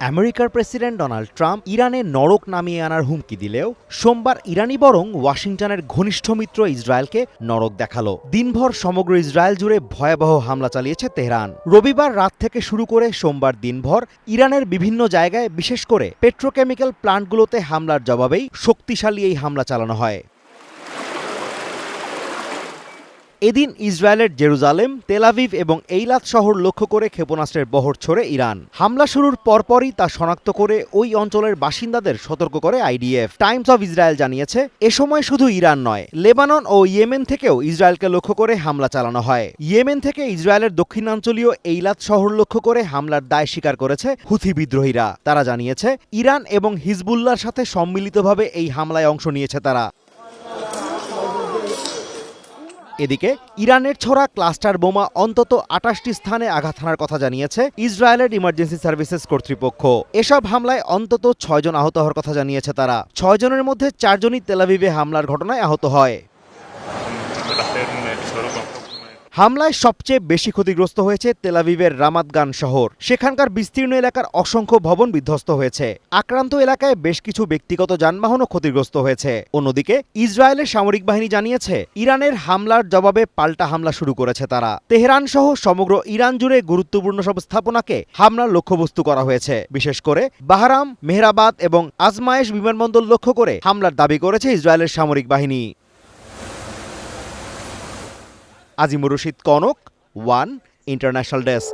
আমেরিকার president Donald Trump ইরানে নরক নামিয়ে আনার হুমকি দিলেও সোমবার ইরানি বরং ওয়াশিংটনের ঘনিষ্ঠ মিত্র ইসরায়েলকে নরক দেখালো। দিনভর সমগ্র ইসরায়েল জুড়ে ভয়াবহ হামলা চালিয়েছে তেহরান। রবিবার রাত থেকে শুরু করে সোমবার দিনভর ইরানের বিভিন্ন জায়গায়, বিশেষ করে পেট্রোকেমিক্যাল প্লান্টগুলোতে হামলার জবাবেই শক্তিশালী এই হামলা চালানো হয়। এদিন ইসরায়েলের জেরুজালেম, তেল আভিভ এবং এইলাত শহর লক্ষ্য করে ক্ষেপণাস্ত্রের বহর ছোড়ে ইরান। হামলা শুরুর পরপরই তা শনাক্ত করে ওই অঞ্চলের বাসিন্দাদের সতর্ক করে আইডিএফ। টাইমস অফ ইসরায়েল জানিয়েছে, এ সময় শুধু ইরান নয়, লেবানন ও ইয়েমেন থেকেও ইসরায়েলকে লক্ষ্য করে হামলা চালানো হয়। ইয়েমেন থেকে ইসরায়েলের দক্ষিণাঞ্চলীয় এইলাত শহর লক্ষ্য করে হামলার দায় স্বীকার করেছে হুথি বিদ্রোহীরা। তারা জানিয়েছে, ইরান এবং হিজবুল্লাহর সাথে সম্মিলিতভাবে এই হামলায় অংশ নিয়েছে তারা। এদিকে ইরানের ছোড়া ক্লাস্টার বোমা অন্তত ২৮টি স্থানে আঘাত হানার কথা জানিয়েছে ইসরায়েলের ইমার্জেন্সি সার্ভিসেস কর্তৃপক্ষ। এসব হামলায় অন্তত ৬ জন আহত হওয়ার কথা জানিয়েছে তারা। ৬ জনের মধ্যে ৪ জনই তেল আভিভে হামলার ঘটনায় আহত হয়। হামলায় সবচেয়ে বেশি ক্ষতিগ্রস্ত হয়েছে তেল আভিভের রামাত গান শহর। সেখানকার বিস্তীর্ণ এলাকার অসংখ্য ভবন বিধ্বস্ত হয়েছে। আক্রান্ত এলাকায় বেশ কিছু ব্যক্তিগত যানবাহনও ক্ষতিগ্রস্ত হয়েছে। অন্যদিকে ইসরায়েলের সামরিক বাহিনী জানিয়েছে, ইরানের হামলার জবাবে পাল্টা হামলা শুরু করেছে তারা। তেহরান সহ সমগ্র ইরান জুড়ে গুরুত্বপূর্ণ সব স্থাপনাকে হামলার লক্ষ্যবস্তু করা হয়েছে। বিশেষ করে বাহরাম, মেহরাবাদ এবং আজমায়েশ বিমানবন্দর লক্ষ্য করে হামলার দাবি করেছে ইসরায়েলের সামরিক বাহিনী। Azimur Rashid Kanak, one international desk.